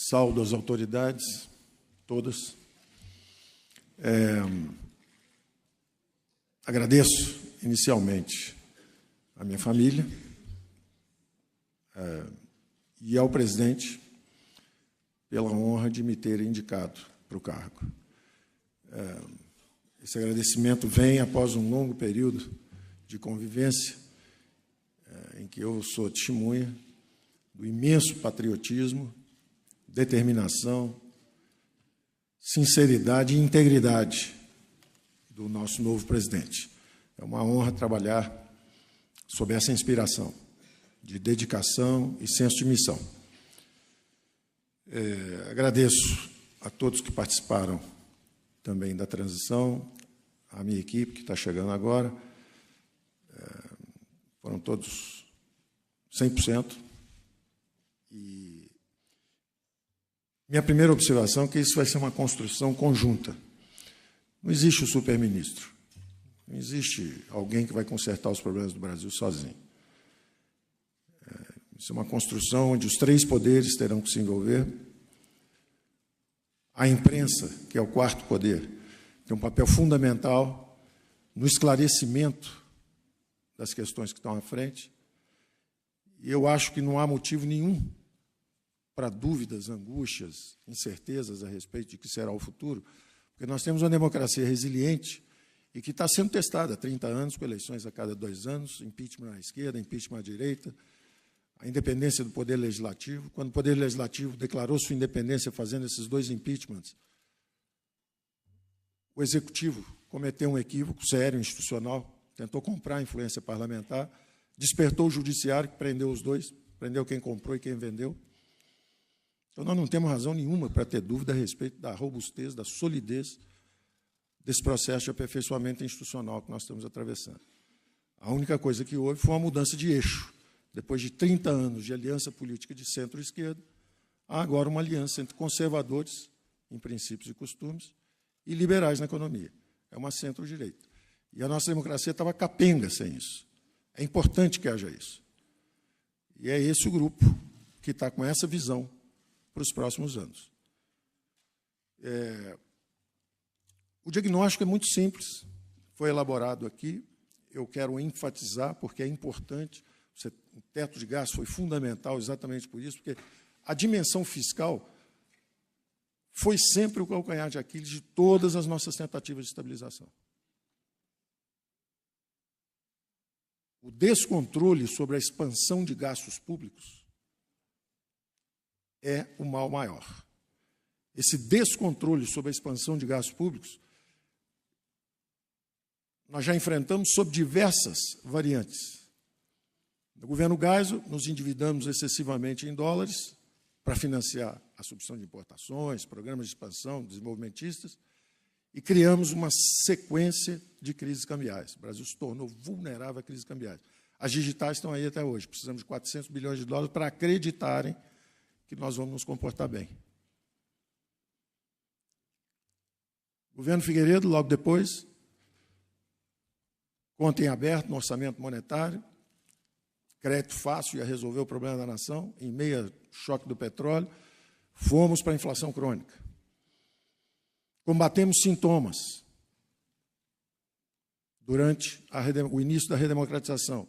Saúdo as autoridades, todas. Agradeço, inicialmente, à minha família e ao presidente pela honra de me ter indicado para o cargo. Esse agradecimento vem após um longo período de convivência, em que eu sou testemunha do imenso patriotismo, determinação, sinceridade e integridade do nosso novo presidente. É uma honra trabalhar sob essa inspiração de dedicação e senso de missão. Agradeço a todos que participaram também da transição, a minha equipe que está chegando agora, foram todos 100%. E minha primeira observação é que isso vai ser uma construção conjunta. Não existe o superministro, não existe alguém que vai consertar os problemas do Brasil sozinho. Isso é uma construção onde os três poderes terão que se envolver. A imprensa, que é o quarto poder, tem um papel fundamental no esclarecimento das questões que estão à frente. E eu acho que não há motivo nenhum para dúvidas, angústias, incertezas a respeito de que será o futuro, porque nós temos uma democracia resiliente e que está sendo testada há 30 anos, com eleições a cada 2 anos, impeachment à esquerda, impeachment à direita, a independência do Poder Legislativo. Quando o Poder Legislativo declarou sua independência fazendo esses 2 impeachments, o Executivo cometeu um equívoco sério, institucional, tentou comprar a influência parlamentar, despertou o Judiciário, que prendeu os 2, prendeu quem comprou e quem vendeu. Então, nós não temos razão nenhuma para ter dúvida a respeito da robustez, da solidez desse processo de aperfeiçoamento institucional que nós estamos atravessando. A única coisa que houve foi uma mudança de eixo. Depois de 30 anos de aliança política de centro-esquerda, há agora uma aliança entre conservadores, em princípios e costumes, e liberais na economia. É uma centro-direita. E a nossa democracia estava capenga sem isso. É importante que haja isso. E é esse o grupo que está com essa visão para os próximos anos. O diagnóstico é muito simples, foi elaborado aqui, eu quero enfatizar, porque é importante. O teto de gastos foi fundamental exatamente por isso, porque a dimensão fiscal foi sempre o calcanhar de Aquiles de todas as nossas tentativas de estabilização. O descontrole sobre a expansão de gastos públicos é o mal maior. Esse descontrole sobre a expansão de gastos públicos nós já enfrentamos sob diversas variantes. No governo Geisel, nos endividamos excessivamente em dólares para financiar a substituição de importações, programas de expansão desenvolvimentistas, e criamos uma sequência de crises cambiais. O Brasil se tornou vulnerável a crises cambiais. As digitais estão aí até hoje. Precisamos de 400 bilhões de dólares para acreditarem que nós vamos nos comportar bem. O governo Figueiredo, logo depois, conta em aberto no orçamento monetário, crédito fácil ia resolver o problema da nação, em meio ao choque do petróleo, fomos para a inflação crônica. Combatemos sintomas durante o início da redemocratização.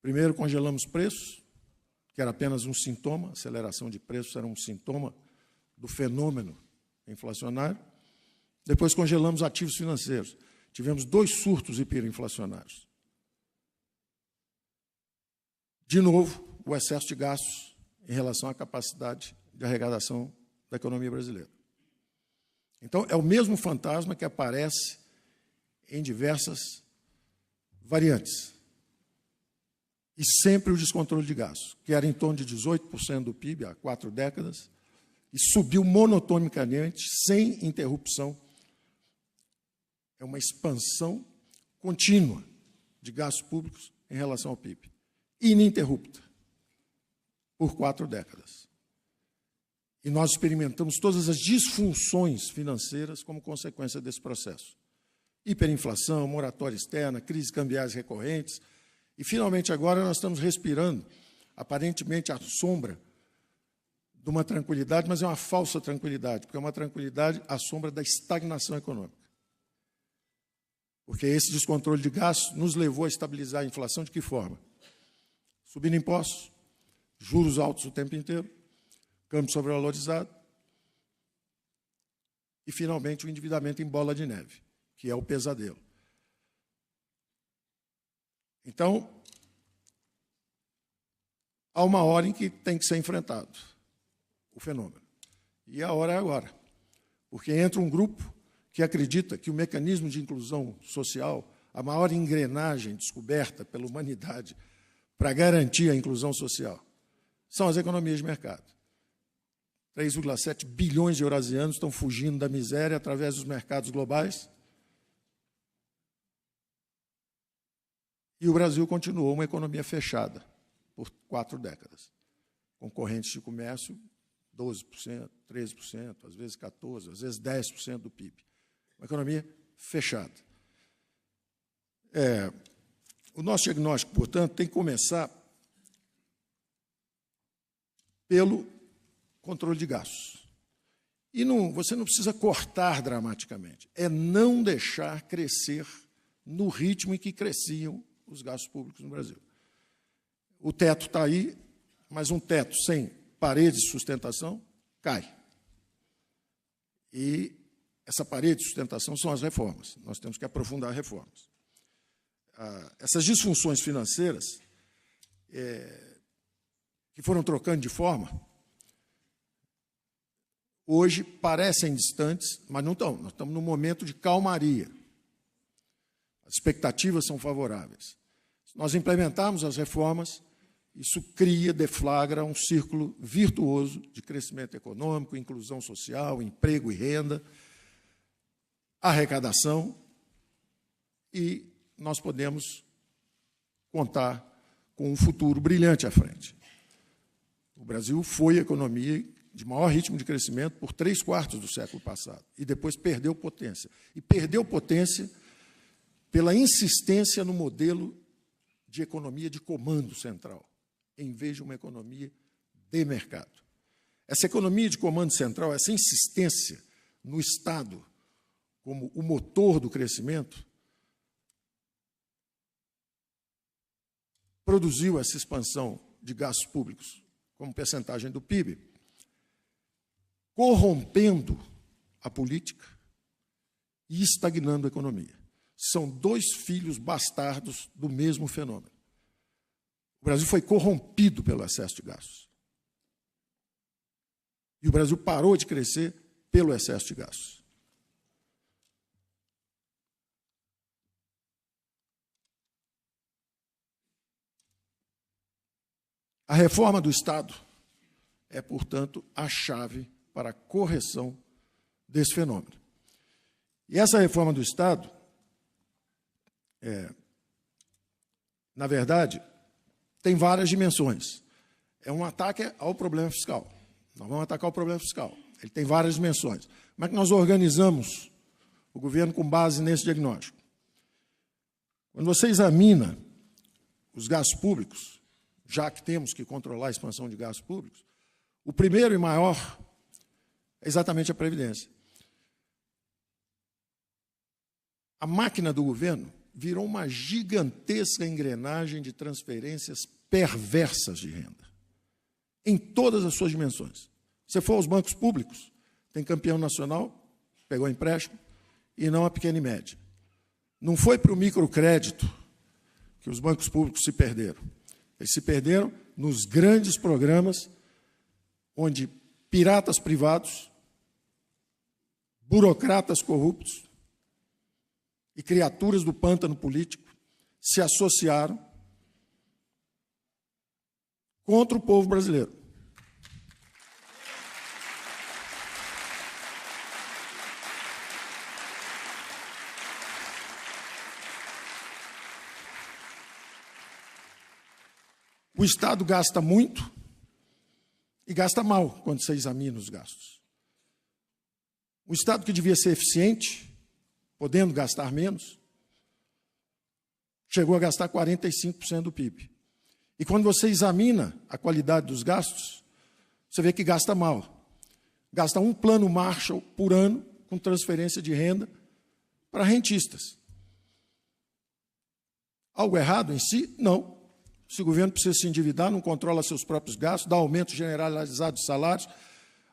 Primeiro, congelamos preços, que era apenas um sintoma, a aceleração de preços era um sintoma do fenômeno inflacionário. Depois, congelamos ativos financeiros. Tivemos 2 surtos hiperinflacionários. De novo, o excesso de gastos em relação à capacidade de arrecadação da economia brasileira. Então, é o mesmo fantasma que aparece em diversas variantes. E sempre o descontrole de gastos, que era em torno de 18% do PIB há 4 décadas, e subiu monotonicamente, sem interrupção. É uma expansão contínua de gastos públicos em relação ao PIB, ininterrupta, por 4 décadas. E nós experimentamos todas as disfunções financeiras como consequência desse processo. Hiperinflação, moratória externa, crises cambiais recorrentes. E, finalmente, agora nós estamos respirando, aparentemente, à sombra de uma tranquilidade, mas é uma falsa tranquilidade, porque é uma tranquilidade à sombra da estagnação econômica. Porque esse descontrole de gastos nos levou a estabilizar a inflação de que forma? Subindo impostos, juros altos o tempo inteiro, câmbio sobrevalorizado e, finalmente, o endividamento em bola de neve, que é o pesadelo. Então, há uma hora em que tem que ser enfrentado o fenômeno. E a hora é agora. Porque entra um grupo que acredita que o mecanismo de inclusão social, a maior engrenagem descoberta pela humanidade para garantir a inclusão social, são as economias de mercado. 3,7 bilhões de eurasianos estão fugindo da miséria através dos mercados globais. E o Brasil continuou uma economia fechada por 4 décadas. Concorrentes de comércio, 12%, 13%, às vezes 14%, às vezes 10% do PIB. Uma economia fechada. O nosso diagnóstico, portanto, tem que começar pelo controle de gastos. E você não precisa cortar dramaticamente, é não deixar crescer no ritmo em que cresciam os gastos públicos no Brasil. O teto está aí, mas um teto sem parede de sustentação cai. E essa parede de sustentação são as reformas. Nós temos que aprofundar reformas. Essas disfunções financeiras que foram trocando de forma, hoje parecem distantes, mas não estão. Nós estamos num momento de calmaria. As expectativas são favoráveis. Se nós implementarmos as reformas, isso cria, deflagra um círculo virtuoso de crescimento econômico, inclusão social, emprego e renda, arrecadação, e nós podemos contar com um futuro brilhante à frente. O Brasil foi a economia de maior ritmo de crescimento por 3/4 do século passado, e depois perdeu potência. E perdeu potência pela insistência no modelo de economia de comando central, em vez de uma economia de mercado. Essa economia de comando central, essa insistência no Estado como o motor do crescimento, produziu essa expansão de gastos públicos como percentagem do PIB, corrompendo a política e estagnando a economia. São 2 filhos bastardos do mesmo fenômeno. O Brasil foi corrompido pelo excesso de gastos. E o Brasil parou de crescer pelo excesso de gastos. A reforma do Estado é, portanto, a chave para a correção desse fenômeno. E essa reforma do Estado, na verdade, tem várias dimensões. É um ataque ao problema fiscal. Nós vamos atacar o problema fiscal. Ele tem várias dimensões. Como é que nós organizamos o governo com base nesse diagnóstico? Quando você examina os gastos públicos, já que temos que controlar a expansão de gastos públicos, o primeiro e maior é exatamente a Previdência. A máquina do governo virou uma gigantesca engrenagem de transferências perversas de renda, em todas as suas dimensões. Se for aos bancos públicos, tem campeão nacional, pegou empréstimo, e não a pequena e média. Não foi para o microcrédito que os bancos públicos se perderam. Eles se perderam nos grandes programas onde piratas privados, burocratas corruptos e criaturas do pântano político se associaram contra o povo brasileiro. O Estado gasta muito e gasta mal quando você examina os gastos. O Estado que devia ser eficiente, podendo gastar menos, chegou a gastar 45% do PIB. E quando você examina a qualidade dos gastos, Você vê que gasta mal. Gasta um plano Marshall por ano com transferência de renda para rentistas. Algo errado em si? Não. Se o governo precisa se endividar, não controla seus próprios gastos, dá aumento generalizado de salários,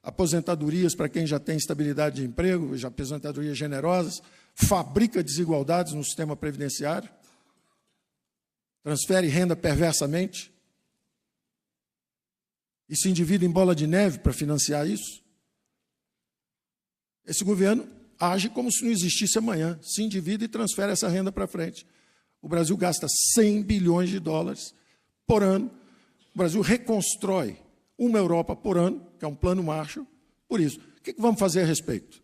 aposentadorias para quem já tem estabilidade de emprego, já aposentadorias generosas, fabrica desigualdades no sistema previdenciário, transfere renda perversamente e se endivida em bola de neve para financiar isso. Esse governo age como se não existisse amanhã, se endivida e transfere essa renda para frente. O Brasil gasta 100 bilhões de dólares por ano. O Brasil reconstrói uma Europa por ano, que é um plano Marshall, por isso. O que vamos fazer a respeito?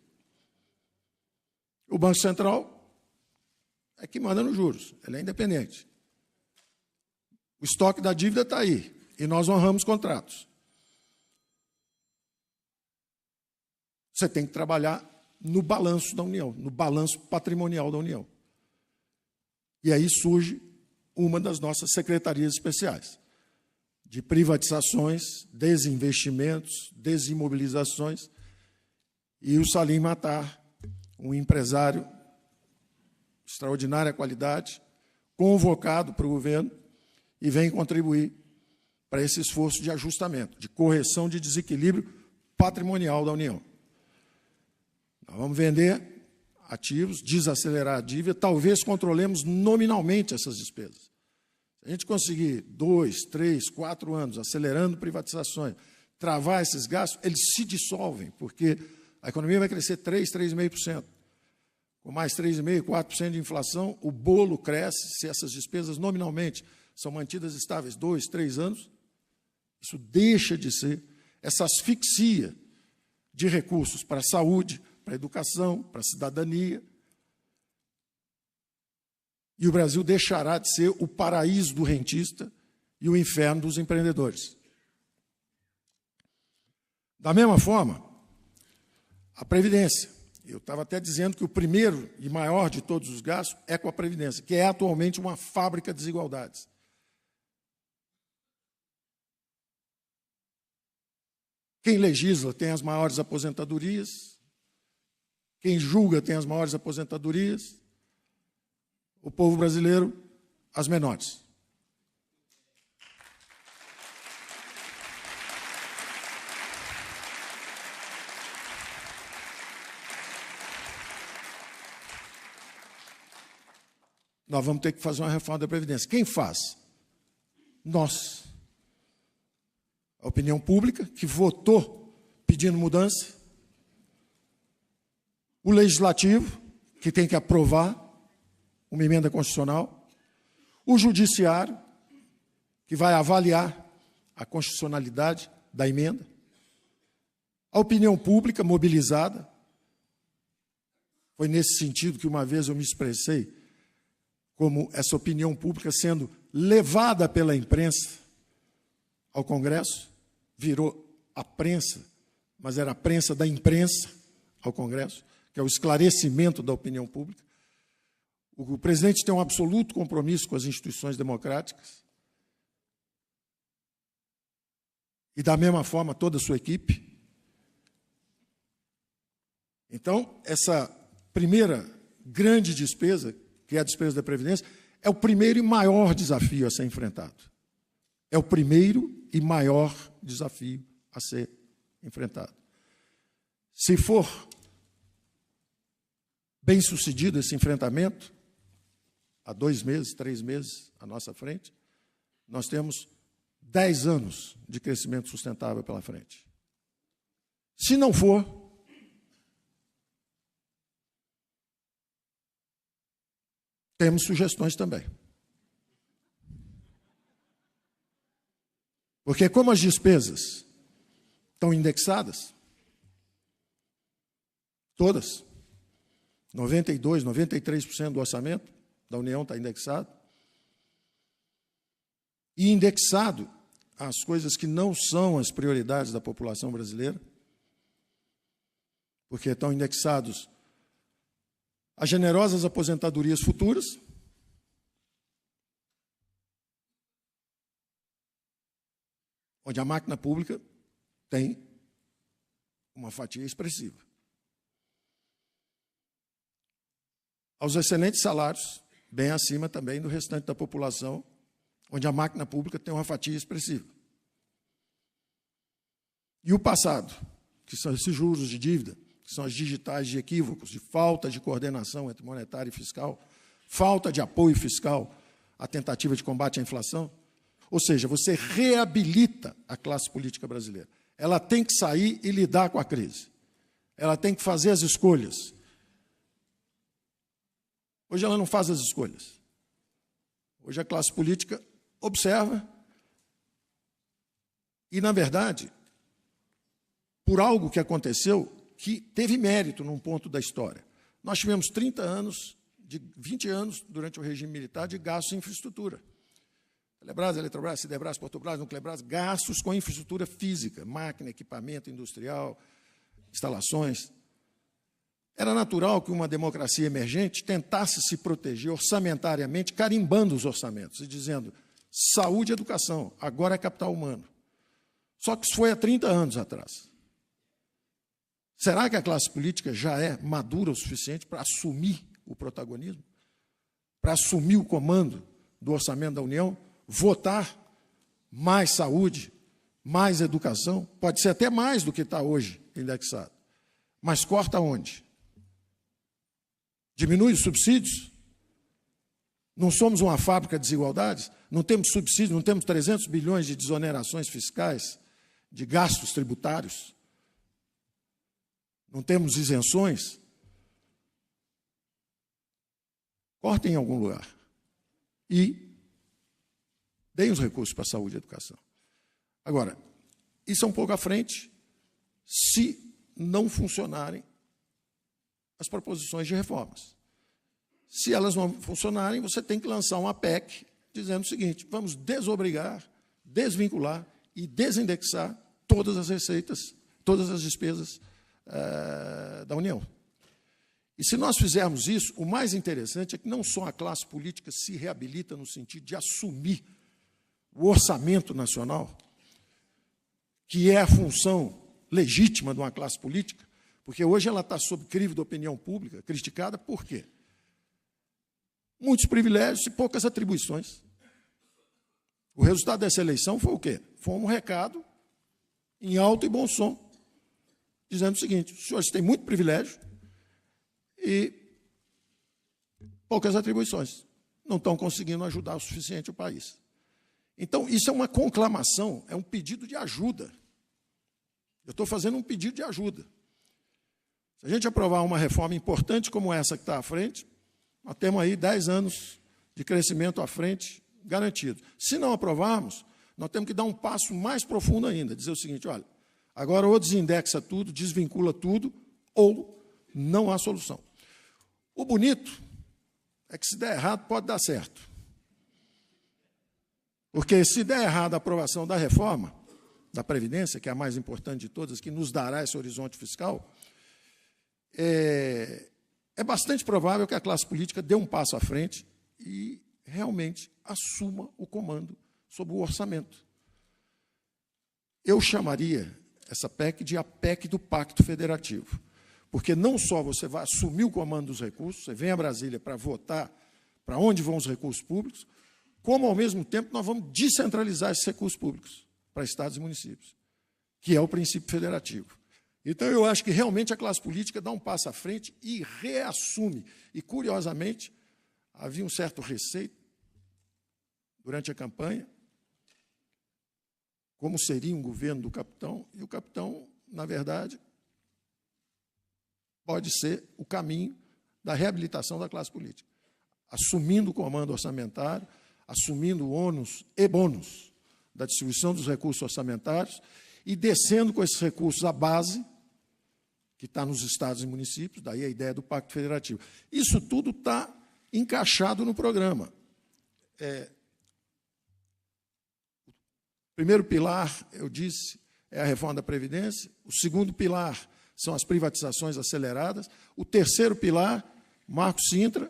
O Banco Central é que manda nos juros, ele é independente. O estoque da dívida está aí, e nós honramos contratos. Você tem que trabalhar no balanço da União, no balanço patrimonial da União. E aí surge uma das nossas secretarias especiais, de privatizações, desinvestimentos, desimobilizações, e o Salim Matar, um empresário de extraordinária qualidade, convocado para o governo, e vem contribuir para esse esforço de ajustamento, de correção de desequilíbrio patrimonial da União. Nós vamos vender ativos, desacelerar a dívida, talvez controlemos nominalmente essas despesas. Se a gente conseguir 2, 3, 4 anos acelerando privatizações, travar esses gastos, eles se dissolvem, porque a economia vai crescer 3, 3,5%. Com mais 3,5%, 4% de inflação, o bolo cresce. Se essas despesas nominalmente são mantidas estáveis 2, 3 anos, isso deixa de ser essa asfixia de recursos para a saúde, para a educação, para a cidadania. E o Brasil deixará de ser o paraíso do rentista e o inferno dos empreendedores. Da mesma forma, a Previdência. Eu estava até dizendo que o primeiro e maior de todos os gastos é com a Previdência, que é atualmente uma fábrica de desigualdades. Quem legisla tem as maiores aposentadorias, quem julga tem as maiores aposentadorias, o povo brasileiro, as menores. Nós vamos ter que fazer uma reforma da Previdência. Quem faz? Nós. A opinião pública, que votou pedindo mudança. O Legislativo, que tem que aprovar uma emenda constitucional. O Judiciário, que vai avaliar a constitucionalidade da emenda. A opinião pública mobilizada. Foi nesse sentido que uma vez eu me expressei como essa opinião pública sendo levada pela imprensa ao Congresso, virou a prensa, mas era a prensa da imprensa ao Congresso, que é o esclarecimento da opinião pública. O presidente tem um absoluto compromisso com as instituições democráticas e, da mesma forma, toda a sua equipe. Então, essa primeira grande despesa, que é a despesa da Previdência, é o primeiro e maior desafio a ser enfrentado. É o primeiro e maior desafio a ser enfrentado. Se for bem sucedido esse enfrentamento, há 2 meses, 3 meses à nossa frente, nós temos 10 anos de crescimento sustentável pela frente. Se não for, temos sugestões também. Porque como as despesas estão indexadas, todas, 92%, 93% do orçamento da União está indexado, e indexado as coisas que não são as prioridades da população brasileira, porque estão indexados as generosas aposentadorias futuras, onde a máquina pública tem uma fatia expressiva. Aos excelentes salários, bem acima também do restante da população, onde a máquina pública tem uma fatia expressiva. E o passado, que são esses juros de dívida, que são as digitais de equívocos, de falta de coordenação entre monetária e fiscal, falta de apoio fiscal à tentativa de combate à inflação. Ou seja, você reabilita a classe política brasileira. Ela tem que sair e lidar com a crise. Ela tem que fazer as escolhas. Hoje ela não faz as escolhas. Hoje a classe política observa e, na verdade, por algo que aconteceu, que teve mérito num ponto da história. Nós tivemos 30 anos, 20 anos, durante o regime militar, de gastos em infraestrutura. Telebrás, Eletrobras, Siderbras, Portobras, Nuclebras, gastos com infraestrutura física, máquina, equipamento industrial, instalações. Era natural que uma democracia emergente tentasse se proteger orçamentariamente, carimbando os orçamentos e dizendo saúde e educação, agora é capital humano. Só que isso foi há 30 anos atrás. Será que a classe política já é madura o suficiente para assumir o protagonismo? Para assumir o comando do orçamento da União? Votar mais saúde, mais educação? Pode ser até mais do que está hoje indexado. Mas corta onde? Diminui os subsídios? Não somos uma fábrica de desigualdades? Não temos subsídios, não temos 300 bilhões de desonerações fiscais, de gastos tributários? Não temos isenções? Cortem em algum lugar. E deem os recursos para a saúde e a educação. Agora, isso é um pouco à frente, se não funcionarem as proposições de reformas. Se elas não funcionarem, você tem que lançar uma PEC dizendo o seguinte: vamos desobrigar, desvincular e desindexar todas as receitas, todas as despesas da União. E se nós fizermos isso, o mais interessante é que não só a classe política se reabilita no sentido de assumir o orçamento nacional, que é a função legítima de uma classe política, porque hoje ela está sob crivo da opinião pública, criticada por quê? Muitos privilégios e poucas atribuições. O resultado dessa eleição foi o quê? Foi um recado em alto e bom som, dizendo o seguinte: os senhores têm muito privilégio e poucas atribuições. Não estão conseguindo ajudar o suficiente o país. Então, isso é uma conclamação, é um pedido de ajuda. Eu estou fazendo um pedido de ajuda. Se a gente aprovar uma reforma importante como essa que está à frente, nós temos aí 10 anos de crescimento à frente garantido. Se não aprovarmos, nós temos que dar um passo mais profundo ainda, dizer o seguinte: olha, agora ou desindexa tudo, desvincula tudo, ou não há solução. O bonito é que se der errado, pode dar certo. Porque se der errado a aprovação da reforma da Previdência, que é a mais importante de todas, que nos dará esse horizonte fiscal, é bastante provável que a classe política dê um passo à frente e realmente assuma o comando sobre o orçamento. Eu chamaria essa PEC de a PEC do Pacto Federativo, porque não só você vai assumir o comando dos recursos, você vem a Brasília para votar para onde vão os recursos públicos, como, ao mesmo tempo, nós vamos descentralizar esses recursos públicos para estados e municípios, que é o princípio federativo. Então, eu acho que realmente a classe política dá um passo à frente e reassume. E, curiosamente, havia um certo receio durante a campanha, como seria um governo do capitão, e o capitão, na verdade, pode ser o caminho da reabilitação da classe política, assumindo o comando orçamentário, assumindo o ônus e bônus da distribuição dos recursos orçamentários e descendo com esses recursos à base, que está nos estados e municípios, daí a ideia do Pacto Federativo. Isso tudo está encaixado no programa. O primeiro pilar, eu disse, é a reforma da Previdência. O segundo pilar são as privatizações aceleradas. O terceiro pilar, Marco Sintra,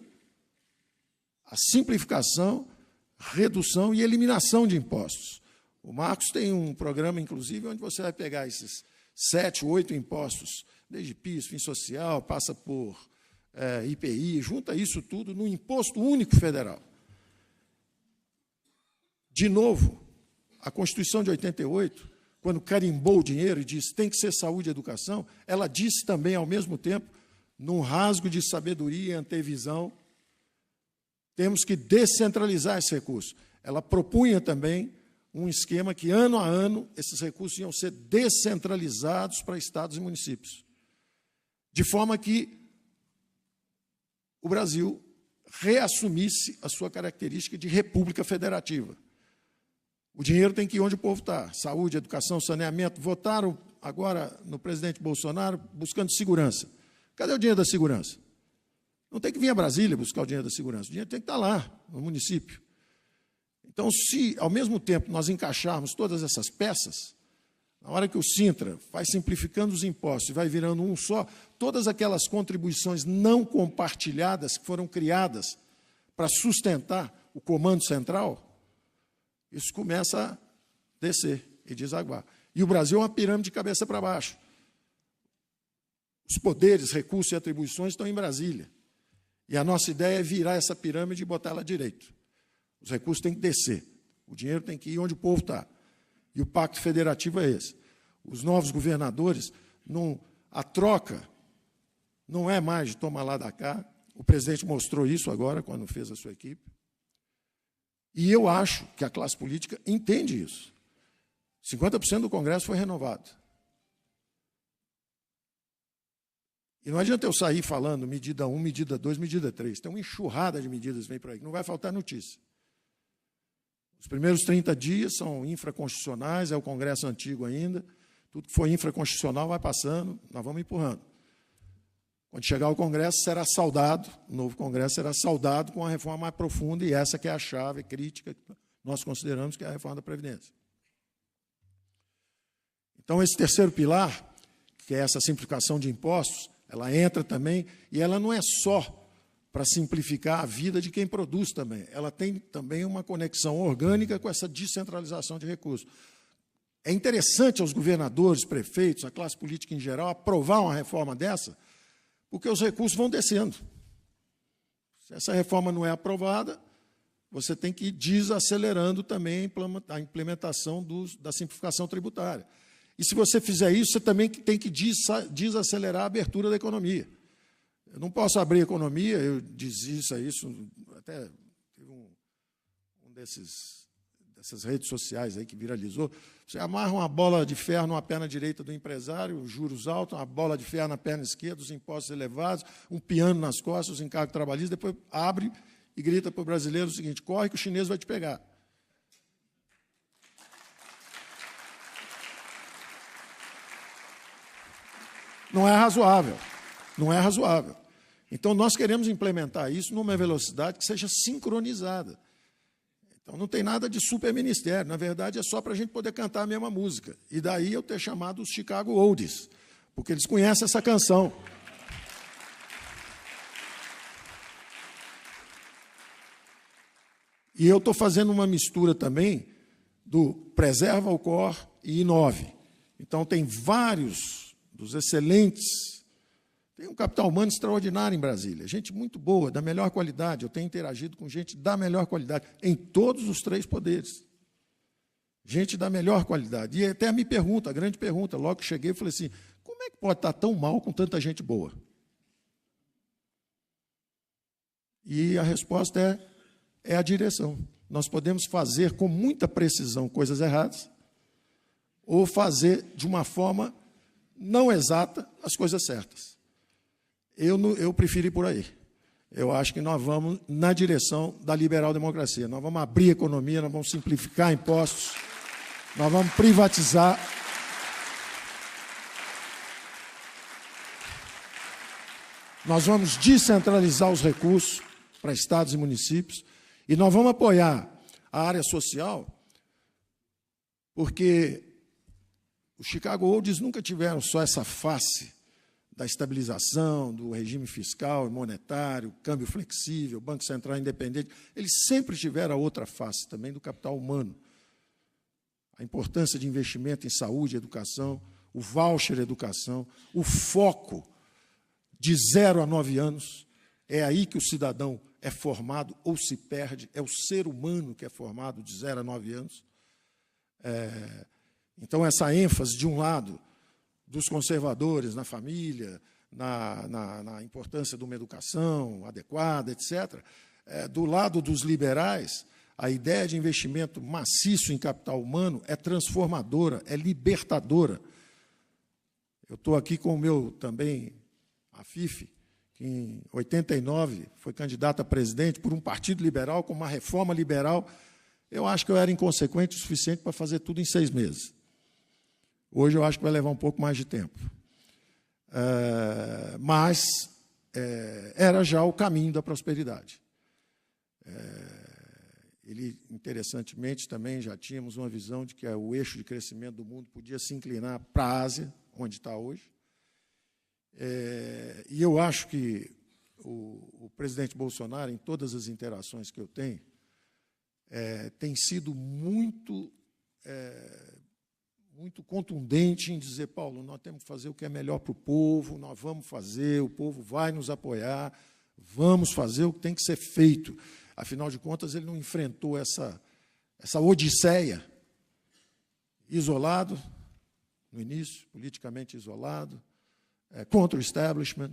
a simplificação, redução e eliminação de impostos. O Marcos tem um programa, inclusive, onde você vai pegar esses 7, 8 impostos, desde PIS, Fim Social, passa por IPI, junta isso tudo num imposto único federal. De novo, a Constituição de 88, quando carimbou o dinheiro e disse tem que ser saúde e educação, ela disse também, ao mesmo tempo, num rasgo de sabedoria e antevisão, temos que descentralizar esse recurso. Ela propunha também um esquema que, ano a ano, esses recursos iam ser descentralizados para estados e municípios, de forma que o Brasil reassumisse a sua característica de república federativa. O dinheiro tem que ir onde o povo está. Saúde, educação, saneamento. Votaram agora no presidente Bolsonaro buscando segurança. Cadê o dinheiro da segurança? Não tem que vir a Brasília buscar o dinheiro da segurança. O dinheiro tem que estar lá, no município. Então, se, ao mesmo tempo, nós encaixarmos todas essas peças, na hora que o Sintra vai simplificando os impostos e vai virando um só, todas aquelas contribuições não compartilhadas que foram criadas para sustentar o comando central, isso começa a descer e desaguar. E o Brasil é uma pirâmide de cabeça para baixo. Os poderes, recursos e atribuições estão em Brasília. E a nossa ideia é virar essa pirâmide e botar ela direito. Os recursos têm que descer. O dinheiro tem que ir onde o povo está. E o pacto federativo é esse. Os novos governadores, a troca não é mais de tomar lá da cá. O presidente mostrou isso agora, quando fez a sua equipe. E eu acho que a classe política entende isso. 50% do Congresso foi renovado. E não adianta eu sair falando medida 1, medida 2, medida 3. Tem uma enxurrada de medidas que vem por aí, que não vai faltar notícia. Os primeiros 30 dias são infraconstitucionais, é o Congresso antigo ainda. Tudo que for infraconstitucional vai passando, nós vamos empurrando. Quando chegar o Congresso, será saudado, o novo Congresso será saudado com uma reforma mais profunda, e essa que é a chave crítica que nós consideramos que é a reforma da Previdência. Então, esse terceiro pilar, que é essa simplificação de impostos, ela entra também, e ela não é só para simplificar a vida de quem produz também, ela tem também uma conexão orgânica com essa descentralização de recursos. É interessante aos governadores, prefeitos, a classe política em geral, aprovar uma reforma dessa, porque os recursos vão descendo. Se essa reforma não é aprovada, você tem que ir desacelerando também a implementação da simplificação tributária. E se você fizer isso, você também tem que desacelerar a abertura da economia. Eu não posso abrir a economia, eu dizia isso, até teve dessas redes sociais aí que viralizou. Você amarra uma bola de ferro numa perna direita do empresário, juros altos, uma bola de ferro na perna esquerda, os impostos elevados, um piano nas costas, os encargos trabalhistas, depois abre e grita para o brasileiro o seguinte: corre que o chinês vai te pegar. Não é razoável. Não é razoável. Então, nós queremos implementar isso numa velocidade que seja sincronizada. Então, não tem nada de superministério. Na verdade, é só para a gente poder cantar a mesma música. E daí eu ter chamado os Chicago Oldies, porque eles conhecem essa canção. E eu estou fazendo uma mistura também do Preserva o Cor e Inove. Então, tem vários dos excelentes. Tem um capital humano extraordinário em Brasília, gente muito boa, da melhor qualidade. Eu tenho interagido com gente da melhor qualidade, em todos os 3 poderes. Gente da melhor qualidade. E até me pergunta, a grande pergunta, logo que cheguei, eu falei assim: como é que pode estar tão mal com tanta gente boa? E a resposta é a direção. Nós podemos fazer com muita precisão coisas erradas, ou fazer de uma forma não exata as coisas certas. Eu prefiro ir por aí. Eu acho que nós vamos na direção da liberal-democracia. Nós vamos abrir a economia, nós vamos simplificar impostos, nós vamos privatizar. Nós vamos descentralizar os recursos para estados e municípios e nós vamos apoiar a área social, porque os Chicago Oldies nunca tiveram só essa face da estabilização, do regime fiscal e monetário, câmbio flexível, Banco Central independente. Eles sempre tiveram a outra face também do capital humano. a importância de investimento em saúde e educação, o voucher educação, o foco de 0 a 9 anos, é aí que o cidadão é formado ou se perde, é o ser humano que é formado de 0 a 9 anos. Então, essa ênfase, de um lado, dos conservadores na família, na importância de uma educação adequada, etc., do lado dos liberais, a ideia de investimento maciço em capital humano é transformadora, é libertadora. Eu estou aqui com o meu também, Afife, que em 89 foi candidato a presidente por um partido liberal, com uma reforma liberal. Eu acho que eu era inconsequente o suficiente para fazer tudo em 6 meses. Hoje eu acho que vai levar um pouco mais de tempo. Mas era já o caminho da prosperidade. Ele, interessantemente, também já tínhamos uma visão de que o eixo de crescimento do mundo podia se inclinar para a Ásia, onde está hoje. E eu acho que o presidente Bolsonaro, em todas as interações que eu tenho, tem sido muito contundente em dizer: Paulo, nós temos que fazer o que é melhor para o povo, nós vamos fazer, o povo vai nos apoiar, vamos fazer o que tem que ser feito. Afinal de contas, ele não enfrentou essa odisseia isolado, no início, politicamente isolado, contra o establishment,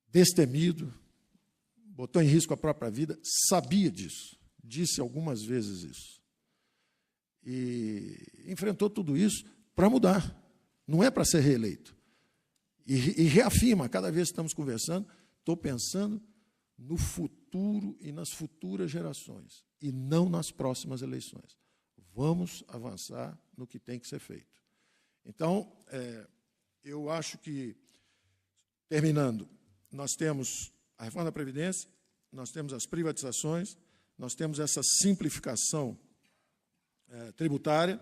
destemido, botou em risco a própria vida, sabia disso, disse algumas vezes isso. E enfrentou tudo isso para mudar, não é para ser reeleito. E reafirma, cada vez que estamos conversando, estou pensando no futuro e nas futuras gerações, e não nas próximas eleições. Vamos avançar no que tem que ser feito. Então, eu acho que, terminando, nós temos a reforma da Previdência, nós temos as privatizações, nós temos essa simplificação tributária,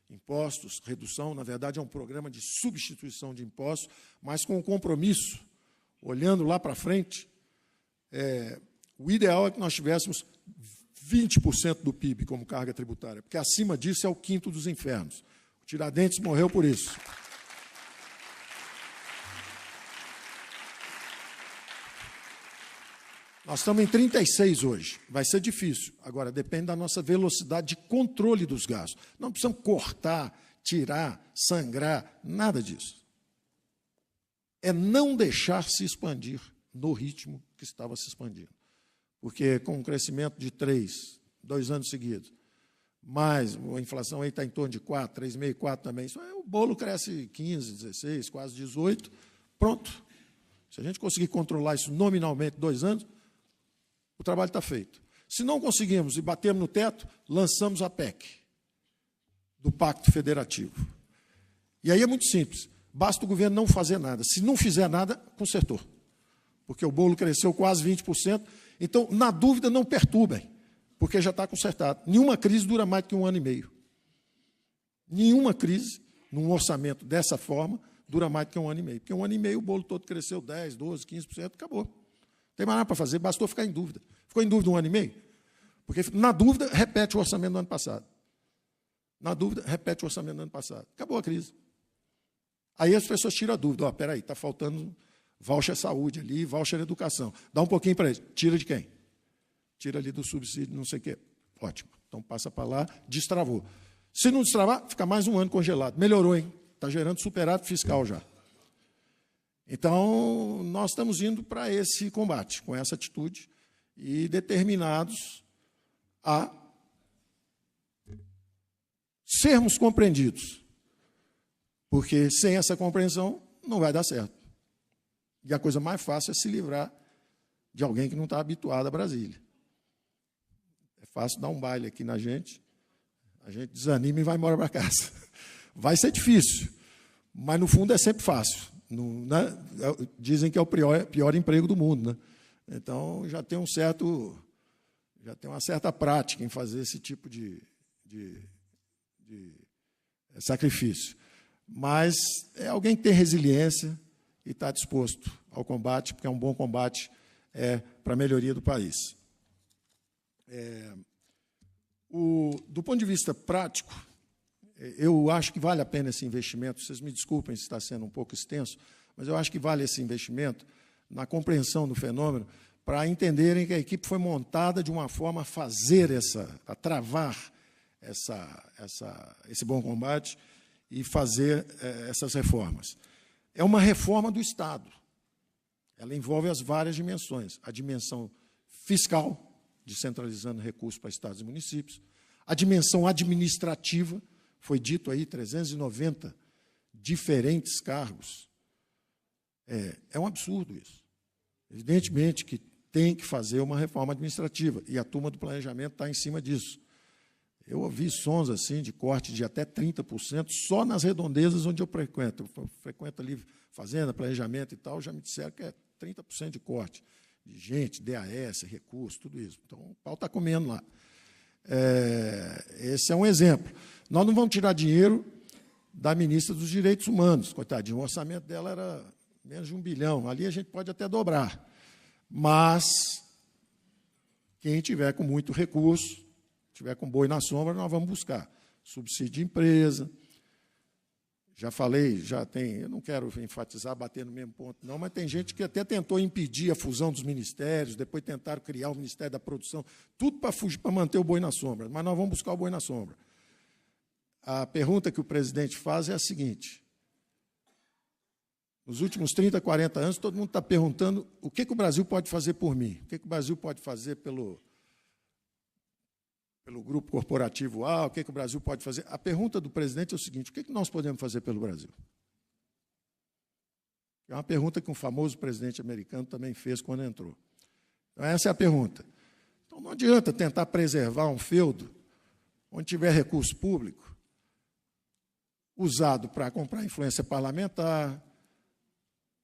impostos, redução, na verdade é um programa de substituição de impostos, mas com o compromisso, olhando lá para frente, o ideal é que nós tivéssemos 20% do PIB como carga tributária, porque acima disso é o quinto dos infernos. O Tiradentes morreu por isso. Nós estamos em 36 hoje, vai ser difícil. Agora, depende da nossa velocidade de controle dos gastos. Não precisamos cortar, tirar, sangrar, nada disso. É não deixar se expandir no ritmo que estava se expandindo. Porque com um crescimento de 2 anos seguidos, mais a inflação aí está em torno de 4, 3,5, 4 também, o bolo cresce 15, 16, quase 18, pronto. Se a gente conseguir controlar isso nominalmente 2 anos, o trabalho está feito. Se não conseguimos e batemos no teto, lançamos a PEC, do Pacto Federativo. E aí é muito simples, basta o governo não fazer nada. Se não fizer nada, consertou. Porque o bolo cresceu quase 20%. Então, na dúvida, não perturbem, porque já está consertado. Nenhuma crise dura mais do que 1 ano e meio. Nenhuma crise, num orçamento dessa forma, dura mais do que 1 ano e meio. Porque 1 ano e meio o bolo todo cresceu 10%, 12%, 15%, acabou. Não tem mais nada para fazer, bastou ficar em dúvida. Ficou em dúvida 1 ano e meio? Porque, na dúvida, repete o orçamento do ano passado. Na dúvida, repete o orçamento do ano passado. Acabou a crise. Aí as pessoas tiram a dúvida. Espera aí, está faltando voucher saúde ali, voucher educação. Dá um pouquinho para eles. Tira de quem? Tira ali do subsídio, não sei o quê. Ótimo. Então, passa para lá, destravou. Se não destravar, fica mais 1 ano congelado. Melhorou, hein? Está gerando superávit fiscal já. Então, nós estamos indo para esse combate, com essa atitude, e determinados a sermos compreendidos. Porque, sem essa compreensão, não vai dar certo. E a coisa mais fácil é se livrar de alguém que não está habituado a Brasília. É fácil dar um baile aqui na gente, a gente desanima e vai embora para casa. Vai ser difícil, mas, no fundo, é sempre fácil. Não, né? Dizem que é o pior emprego do mundo. Né? Então, já tem uma certa prática em fazer esse tipo de sacrifício. Mas é alguém que tem resiliência e está disposto ao combate, porque é um bom combate para a melhoria do país. Do ponto de vista prático, eu acho que vale a pena esse investimento. Vocês me desculpem se está sendo um pouco extenso, mas eu acho que vale esse investimento na compreensão do fenômeno, para entenderem que a equipe foi montada de uma forma a travar esse bom combate e fazer essas reformas. É uma reforma do Estado. Ela envolve as várias dimensões. A dimensão fiscal, descentralizando recursos para estados e municípios. A dimensão administrativa, foi dito aí, 390 diferentes cargos. É um absurdo isso. Evidentemente que tem que fazer uma reforma administrativa, e a turma do planejamento está em cima disso. Eu ouvi sons assim de corte de até 30% só nas redondezas onde eu frequento. Eu frequento ali fazenda, planejamento e tal, já me disseram que é 30% de corte. De gente, DAS, recursos, tudo isso. Então, o pau está comendo lá. Esse é um exemplo. Nós não vamos tirar dinheiro da ministra dos Direitos Humanos, coitadinho. O orçamento dela era menos de 1 bilhão. Ali a gente pode até dobrar. Mas, quem tiver com muito recurso, tiver com boi na sombra, nós vamos buscar. Subsídio de empresa. Já falei, já tem, eu não quero enfatizar, bater no mesmo ponto, não, mas tem gente que até tentou impedir a fusão dos ministérios, depois tentaram criar o Ministério da Produção, tudo para manter o boi na sombra, mas nós vamos buscar o boi na sombra. A pergunta que o presidente faz é a seguinte: nos últimos 30, 40 anos, todo mundo está perguntando o que o Brasil pode fazer por mim, o que o Brasil pode fazer pelo grupo corporativo A, o que o Brasil pode fazer. A pergunta do presidente é o seguinte: o que nós podemos fazer pelo Brasil? É uma pergunta que um famoso presidente americano também fez quando entrou. Então, essa é a pergunta. Então, não adianta tentar preservar um feudo onde tiver recurso público usado para comprar influência parlamentar,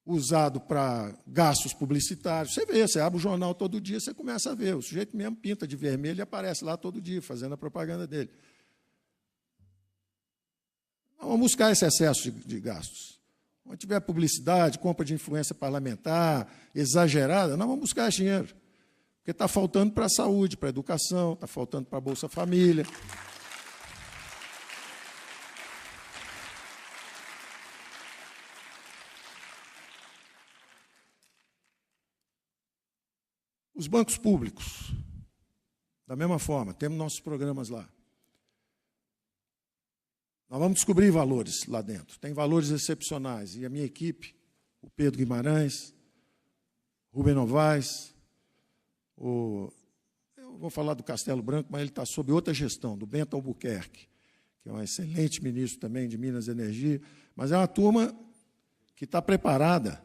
usado para gastos publicitários. Você vê, você abre o jornal todo dia, você começa a ver. O sujeito mesmo pinta de vermelho e aparece lá todo dia, fazendo a propaganda dele. Vamos buscar esse excesso de gastos. Onde tiver publicidade, compra de influência parlamentar, exagerada, nós vamos buscar esse dinheiro. Porque está faltando para a saúde, para a educação, está faltando para a Bolsa Família. Os bancos públicos, da mesma forma, temos nossos programas lá. Nós vamos descobrir valores lá dentro. Tem valores excepcionais. E a minha equipe, o Pedro Guimarães, Rubem Novaes, eu vou falar do Castelo Branco, mas ele está sob outra gestão, do Bento Albuquerque, que é um excelente ministro também de Minas e Energia, mas é uma turma que está preparada,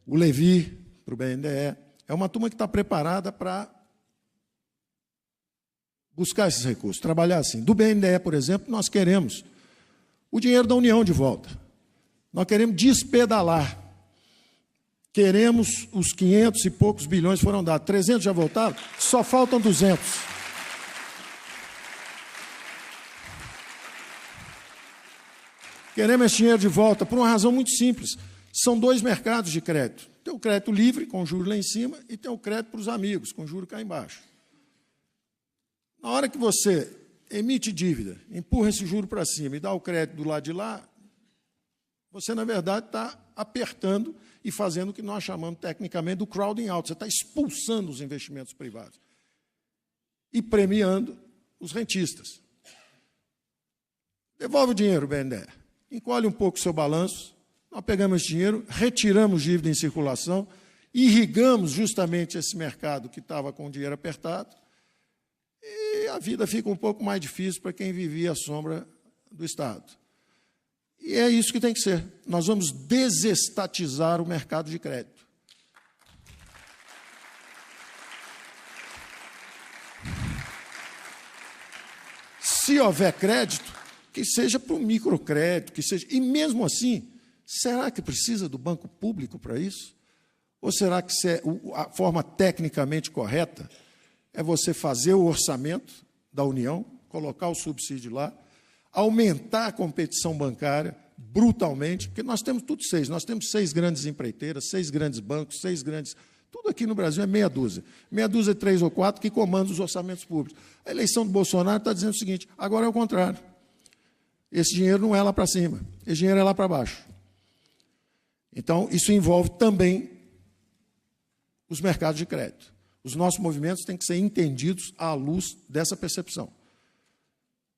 o Levi, para o BNDE, é uma turma que está preparada para buscar esses recursos, trabalhar assim. Do BNDE, por exemplo, nós queremos o dinheiro da União de volta. Nós queremos despedalar. Queremos os 500 e poucos bilhões que foram dados. 300 já voltaram, só faltam 200. Queremos esse dinheiro de volta por uma razão muito simples. São dois mercados de crédito. Tem o crédito livre, com juros lá em cima, e tem o crédito para os amigos, com juros cá embaixo. Na hora que você emite dívida, empurra esse juro para cima e dá o crédito do lado de lá, você, na verdade, está apertando e fazendo o que nós chamamos tecnicamente do crowding out. Você está expulsando os investimentos privados e premiando os rentistas. Devolve o dinheiro, BNDE. Encolhe um pouco o seu balanço. Nós pegamos esse dinheiro, retiramos dívida em circulação, irrigamos justamente esse mercado que estava com o dinheiro apertado, e a vida fica um pouco mais difícil para quem vivia à sombra do Estado. E é isso que tem que ser. Nós vamos desestatizar o mercado de crédito. Se houver crédito, que seja para o microcrédito, que seja. E mesmo assim, será que precisa do banco público para isso? Ou será que a forma tecnicamente correta é você fazer o orçamento da União, colocar o subsídio lá, aumentar a competição bancária brutalmente, porque nós temos tudo seis. Nós temos 6 grandes empreiteiras, 6 grandes bancos, 6 grandes Tudo aqui no Brasil é meia dúzia. Meia dúzia, 3 ou 4, que comandam os orçamentos públicos. A eleição do Bolsonaro está dizendo o seguinte, agora é o contrário. Esse dinheiro não é lá para cima, esse dinheiro é lá para baixo. Então, isso envolve também os mercados de crédito. Os nossos movimentos têm que ser entendidos à luz dessa percepção.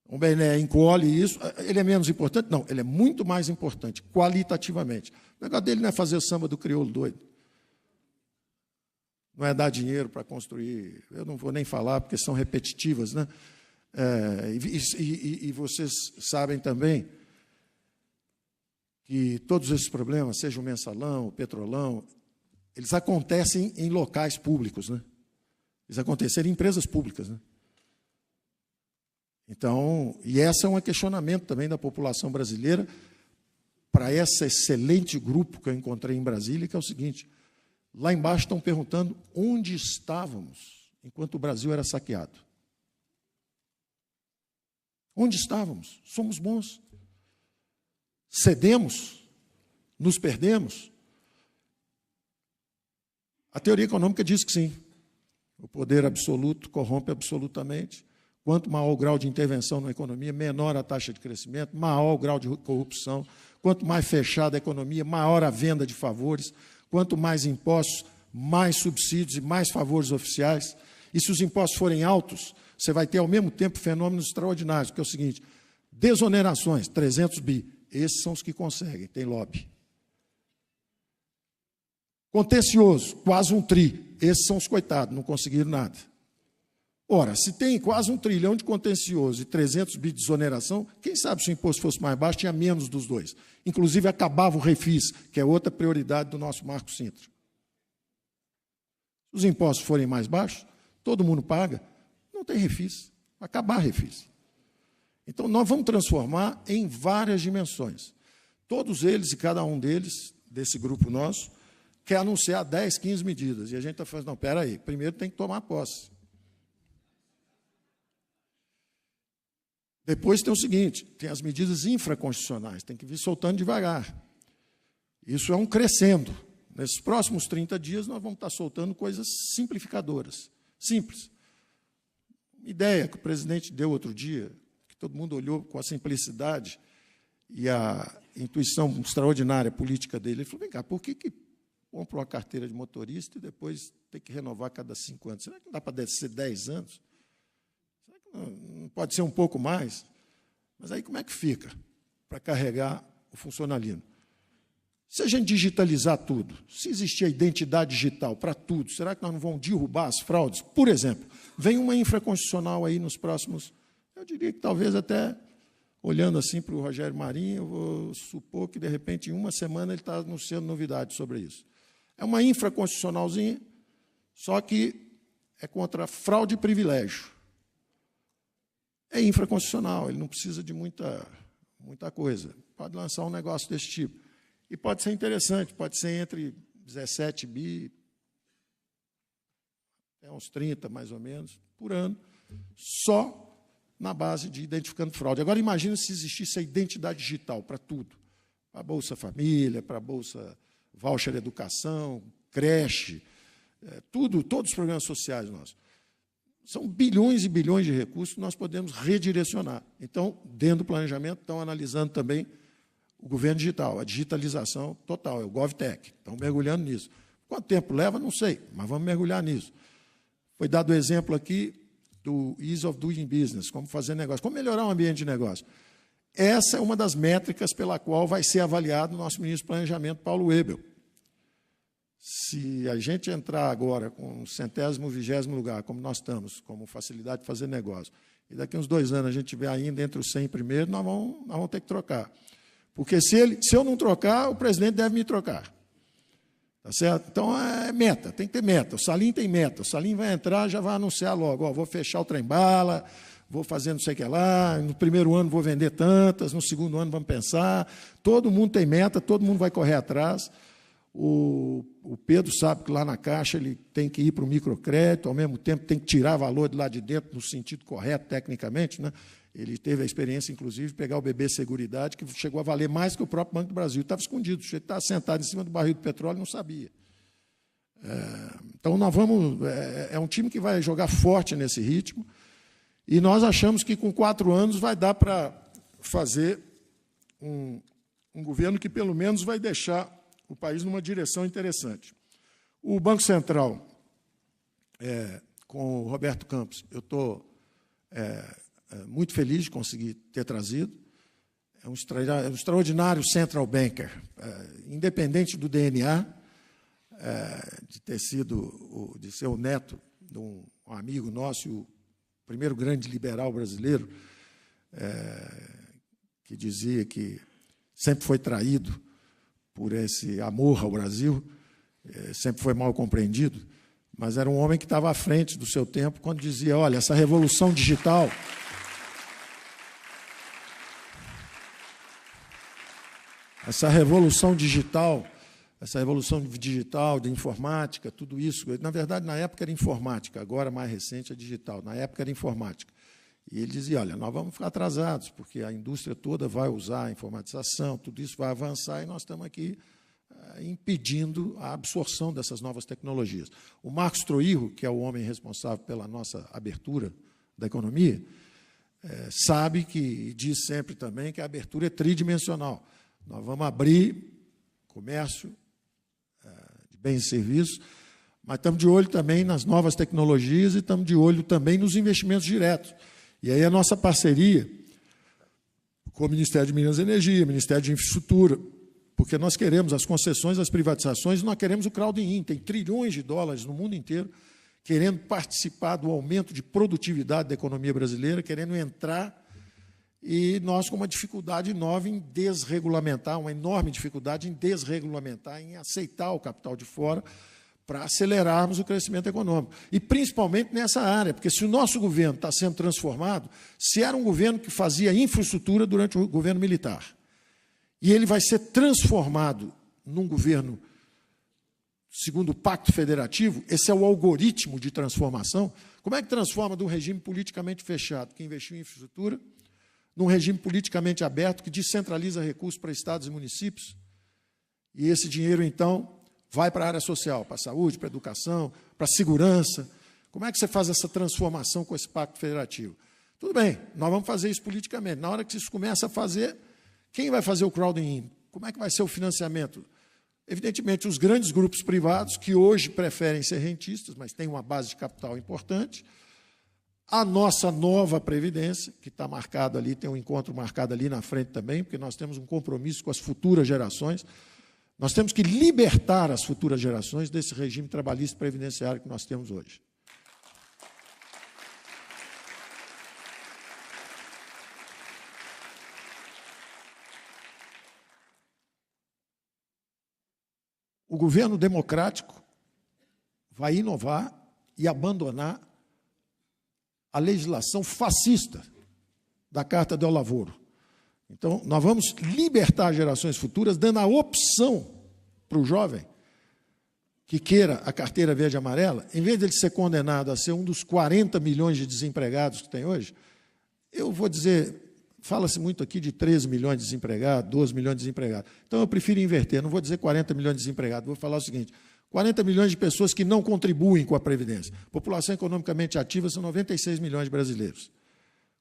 O BNE encolhe isso, ele é menos importante? Não, ele é muito mais importante, qualitativamente. O negócio dele não é fazer o samba do crioulo doido. Não é dar dinheiro para construir, eu não vou nem falar, porque são repetitivas, né? E vocês sabem também que todos esses problemas, seja o mensalão, o petrolão, eles acontecem em locais públicos, né? Eles acontecem em empresas públicas, né? Então, e esse é um questionamento também da população brasileira para esse excelente grupo que eu encontrei em Brasília, que é o seguinte, lá embaixo estão perguntando onde estávamos enquanto o Brasil era saqueado. Onde estávamos? Somos bons. Cedemos? Nos perdemos? A teoria econômica diz que sim. O poder absoluto corrompe absolutamente. Quanto maior o grau de intervenção na economia, menor a taxa de crescimento, maior o grau de corrupção. Quanto mais fechada a economia, maior a venda de favores. Quanto mais impostos, mais subsídios e mais favores oficiais. E se os impostos forem altos, você vai ter, ao mesmo tempo, fenômenos extraordinários, que é o seguinte, desonerações, 300 bi. Esses são os que conseguem, tem lobby. Contencioso, quase 1 tri. Esses são os coitados, não conseguiram nada. Ora, se tem quase 1 trilhão de contencioso e 300 bi de desoneração, quem sabe se o imposto fosse mais baixo, tinha menos dos dois. Inclusive, acabava o refis, que é outra prioridade do nosso Marco Sintra. Se os impostos forem mais baixos, todo mundo paga, não tem refis, vai acabar refis. Então, nós vamos transformar em várias dimensões. Todos eles e cada um deles, desse grupo nosso, quer anunciar 10, 15 medidas. E a gente está falando, não, espera aí, primeiro tem que tomar posse. Depois tem o seguinte, tem as medidas infraconstitucionais, tem que vir soltando devagar. Isso é um crescendo. Nesses próximos 30 dias, nós vamos estar soltando coisas simplificadoras, simples. Ideia que o presidente deu outro dia, que todo mundo olhou com a simplicidade e a intuição extraordinária política dele. Ele falou, vem cá, por que compra uma carteira de motorista e depois tem que renovar a cada 5 anos? Será que não dá para ser 10 anos? Será que não pode ser um pouco mais? Mas aí como é que fica para carregar o funcionalismo? Se a gente digitalizar tudo, se existir a identidade digital para tudo, será que nós não vamos derrubar as fraudes? Por exemplo, vem uma infraconstitucional aí nos próximos, eu diria que talvez até, olhando assim para o Rogério Marinho, eu vou supor que, de repente, em uma semana ele está anunciando novidades sobre isso. É uma infraconstitucionalzinha, só que é contra fraude e privilégio. É infraconstitucional, ele não precisa de muita coisa. Pode lançar um negócio desse tipo. E pode ser interessante, pode ser entre 17 bi, até uns 30, mais ou menos, por ano, só na base de identificando fraude. Agora, imagina se existisse a identidade digital para tudo, para a Bolsa Família, para a Bolsa Voucher Educação, creche, todos os programas sociais nossos. São bilhões e bilhões de recursos que nós podemos redirecionar. Então, dentro do planejamento, estão analisando também o governo digital, a digitalização total, é o GovTech. Estão mergulhando nisso. Quanto tempo leva, não sei, mas vamos mergulhar nisso. Foi dado o exemplo aqui do Ease of Doing Business, como fazer negócio, como melhorar o ambiente de negócio. Essa é uma das métricas pela qual vai ser avaliado o nosso ministro do Planejamento, Paulo Webel. Se a gente entrar agora com o 100º, 20º lugar, como nós estamos, como facilidade de fazer negócio, e daqui a uns 2 anos a gente estiver ainda entre os 100 primeiros, nós vamos ter que trocar. Porque se eu não trocar, o presidente deve me trocar. Tá certo? Então, é meta, tem que ter meta. O Salim tem meta. O Salim vai entrar, já vai anunciar logo, ó, vou fechar o trem-bala, vou fazer não sei o que lá, no primeiro ano vou vender tantas, no segundo ano vamos pensar. Todo mundo tem meta, todo mundo vai correr atrás. O Pedro sabe que lá na Caixa ele tem que ir para o microcrédito, ao mesmo tempo tem que tirar valor de lá de dentro no sentido correto, tecnicamente, né? Ele teve a experiência, inclusive, de pegar o BB Seguridade, que chegou a valer mais que o próprio Banco do Brasil. Estava escondido, o sujeito estava sentado em cima do barril de petróleo e não sabia. Então, nós vamos... É um time que vai jogar forte nesse ritmo, e nós achamos que, com 4 anos, vai dar para fazer um governo que, pelo menos, vai deixar o país numa direção interessante. O Banco Central, com o Roberto Campos, eu estou muito feliz de conseguir ter trazido. É um extraordinário central banker, independente do DNA, de ser o neto de um amigo nosso, o primeiro grande liberal brasileiro, que dizia que sempre foi traído por esse amor ao Brasil, sempre foi mal compreendido, mas era um homem que estava à frente do seu tempo quando dizia, olha, essa revolução digital... Essa revolução digital de informática, tudo isso, na verdade, na época era informática, agora, mais recente, é digital. Na época era informática. E ele dizia, olha, nós vamos ficar atrasados, porque a indústria toda vai usar a informatização, tudo isso vai avançar, e nós estamos aqui impedindo a absorção dessas novas tecnologias. O Marcos Troirro, que é o homem responsável pela nossa abertura da economia, sabe que, e diz sempre também, que a abertura é tridimensional. Nós vamos abrir comércio de bens e serviços, mas estamos de olho também nas novas tecnologias e estamos de olho também nos investimentos diretos. E aí a nossa parceria com o Ministério de Minas e Energia, Ministério de Infraestrutura, porque nós queremos as concessões, as privatizações, nós queremos o crowding-in, tem trilhões de dólares no mundo inteiro querendo participar do aumento de produtividade da economia brasileira, querendo entrar. E nós com uma dificuldade nova em desregulamentar, uma enorme dificuldade em desregulamentar, em aceitar o capital de fora para acelerarmos o crescimento econômico. E principalmente nessa área, porque se o nosso governo está sendo transformado, se era um governo que fazia infraestrutura durante o governo militar, e ele vai ser transformado num governo, segundo o Pacto Federativo, esse é o algoritmo de transformação. Como é que transforma de um regime politicamente fechado, que investiu em infraestrutura, num regime politicamente aberto que descentraliza recursos para estados e municípios, e esse dinheiro, então, vai para a área social, para a saúde, para a educação, para a segurança. Como é que você faz essa transformação com esse pacto federativo? Tudo bem, nós vamos fazer isso politicamente. Na hora que isso começa a fazer, quem vai fazer o crowding-in? Como é que vai ser o financiamento? Evidentemente, os grandes grupos privados, que hoje preferem ser rentistas, mas têm uma base de capital importante, a nossa nova Previdência, que está marcado ali, tem um encontro marcado ali na frente também, porque nós temos um compromisso com as futuras gerações. Nós temos que libertar as futuras gerações desse regime trabalhista previdenciário que nós temos hoje. O governo democrático vai inovar e abandonar a legislação fascista da Carta del Lavoro. Então, nós vamos libertar gerações futuras, dando a opção para o jovem que queira a carteira verde e amarela, em vez de ele ser condenado a ser um dos 40 milhões de desempregados que tem hoje, eu vou dizer, fala-se muito aqui de 13 milhões de desempregados, 12 milhões de desempregados. Então, eu prefiro inverter, não vou dizer 40 milhões de desempregados, vou falar o seguinte, 40 milhões de pessoas que não contribuem com a Previdência. População economicamente ativa são 96 milhões de brasileiros.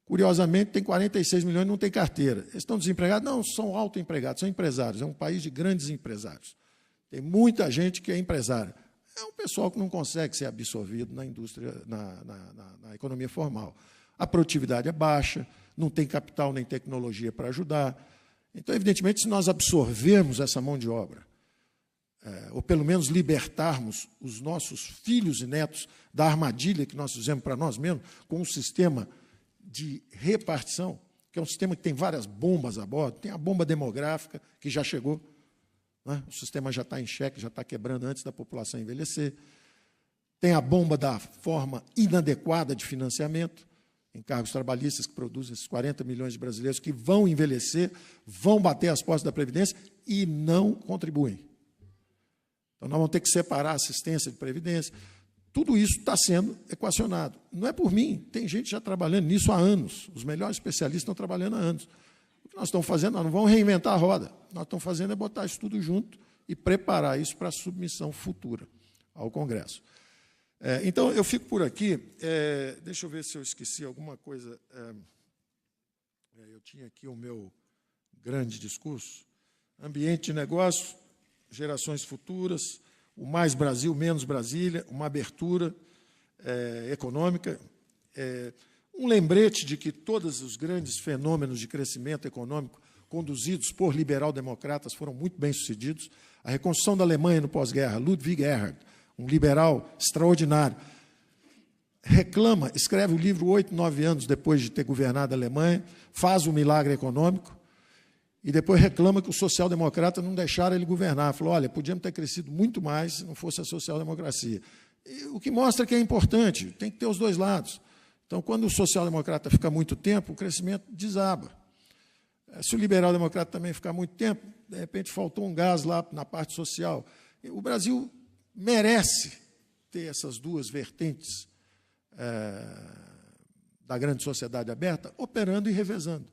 Curiosamente, tem 46 milhões que não têm carteira. Eles estão desempregados? Não, são autoempregados, são empresários. É um país de grandes empresários. Tem muita gente que é empresária. É um pessoal que não consegue ser absorvido na indústria, na economia formal. A produtividade é baixa, não tem capital nem tecnologia para ajudar. Então, evidentemente, se nós absorvermos essa mão de obra, ou pelo menos libertarmos os nossos filhos e netos da armadilha que nós fizemos para nós mesmos, com um sistema de repartição, que é um sistema que tem várias bombas a bordo, tem a bomba demográfica, que já chegou, né? O sistema já está em xeque, já está quebrando antes da população envelhecer, tem a bomba da forma inadequada de financiamento, encargos trabalhistas que produzem esses 40 milhões de brasileiros que vão envelhecer, vão bater as portas da Previdência e não contribuem. Então, nós vamos ter que separar a assistência de previdência. Tudo isso está sendo equacionado. Não é por mim, tem gente já trabalhando nisso há anos. Os melhores especialistas estão trabalhando há anos. O que nós estamos fazendo, nós não vamos reinventar a roda. Nós estamos fazendo é botar isso tudo junto e preparar isso para a submissão futura. ao Congresso. Então, eu fico por aqui. Deixa eu ver se eu esqueci alguma coisa. Eu tinha aqui o meu grande discurso. Ambiente de negócio, gerações futuras, o mais Brasil, menos Brasília, uma abertura econômica, um lembrete de que todos os grandes fenômenos de crescimento econômico conduzidos por liberal-democratas foram muito bem-sucedidos. A reconstrução da Alemanha no pós-guerra, Ludwig Erhard, um liberal extraordinário, reclama, escreve o livro 8, 9 anos depois de ter governado a Alemanha, faz o milagre econômico, e depois reclama que os social-democratas não deixaram ele governar. Falou, olha, podíamos ter crescido muito mais se não fosse a social-democracia. O que mostra que é importante, tem que ter os dois lados. Então, quando o social-democrata fica muito tempo, o crescimento desaba. Se o liberal-democrata também ficar muito tempo, de repente faltou um gás lá na parte social. O Brasil merece ter essas duas vertentes da grande sociedade aberta operando e revezando.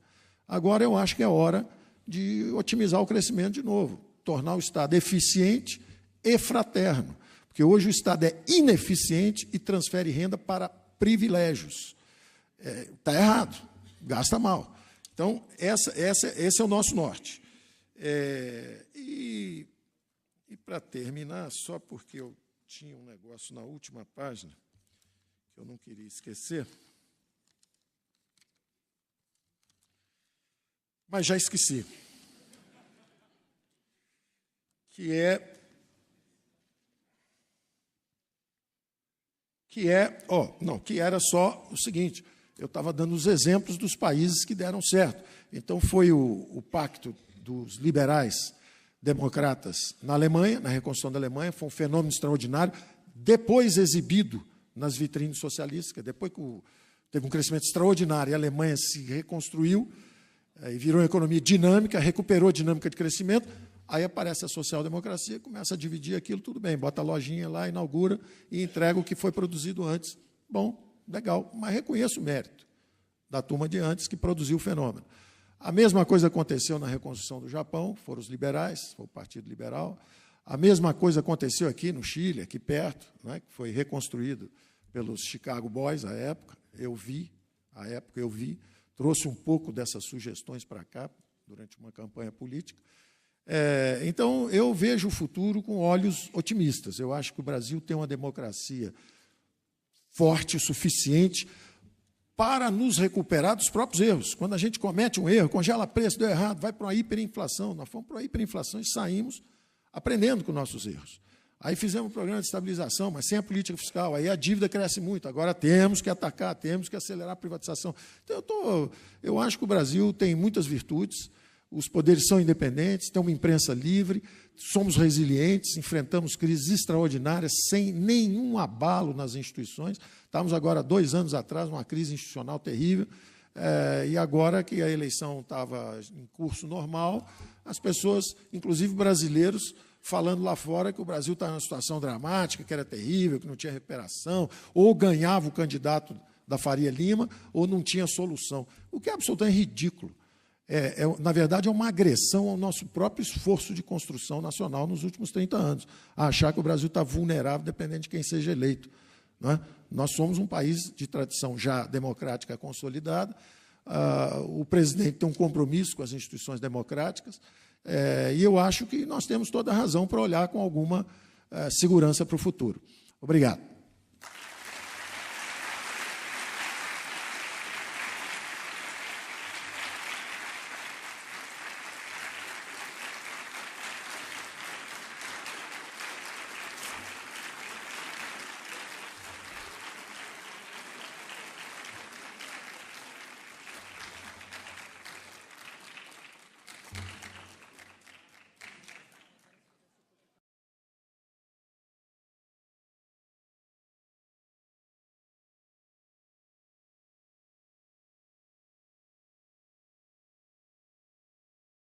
Agora, eu acho que é hora de otimizar o crescimento de novo, tornar o Estado eficiente e fraterno, porque hoje o Estado é ineficiente e transfere renda para privilégios. Está errado, gasta mal. Então, esse é o nosso norte. E para terminar, só porque eu tinha um negócio na última página, que eu não queria esquecer, mas já esqueci, que era só o seguinte, eu estava dando os exemplos dos países que deram certo. Então, foi o pacto dos liberais democratas na Alemanha, na reconstrução da Alemanha, foi um fenômeno extraordinário, depois exibido nas vitrines socialistas, depois que teve um crescimento extraordinário e a Alemanha se reconstruiu, e virou uma economia dinâmica, recuperou a dinâmica de crescimento, aí aparece a social-democracia, começa a dividir aquilo, tudo bem, bota a lojinha lá, inaugura e entrega o que foi produzido antes. Bom, legal, mas reconheço o mérito da turma de antes que produziu o fenômeno. A mesma coisa aconteceu na reconstrução do Japão, foram os liberais, foi o Partido Liberal. A mesma coisa aconteceu aqui no Chile, aqui perto, né, que foi reconstruído pelos Chicago Boys à época, eu vi, trouxe um pouco dessas sugestões para cá, durante uma campanha política. Então, eu vejo o futuro com olhos otimistas. Eu acho que o Brasil tem uma democracia forte o suficiente para nos recuperar dos próprios erros. Quando a gente comete um erro, congela preço, deu errado, vai para uma hiperinflação. Nós fomos para uma hiperinflação e saímos aprendendo com nossos erros. Aí fizemos um programa de estabilização, mas sem a política fiscal. Aí a dívida cresce muito. Agora temos que atacar, temos que acelerar a privatização. Então, eu acho que o Brasil tem muitas virtudes, os poderes são independentes, tem uma imprensa livre, somos resilientes, enfrentamos crises extraordinárias sem nenhum abalo nas instituições. Estávamos agora, 2 anos atrás, numa crise institucional terrível, e agora que a eleição estava em curso normal, as pessoas, inclusive brasileiros, falando lá fora que o Brasil está numa situação dramática, que era terrível, que não tinha recuperação, ou ganhava o candidato da Faria Lima, ou não tinha solução, o que é absolutamente ridículo. Na verdade, é uma agressão ao nosso próprio esforço de construção nacional nos últimos 30 anos, a achar que o Brasil está vulnerável, dependendo de quem seja eleito. Não é? Nós somos um país de tradição já democrática consolidada, o presidente tem um compromisso com as instituições democráticas, e eu acho que nós temos toda a razão para olhar com alguma segurança para o futuro. Obrigado.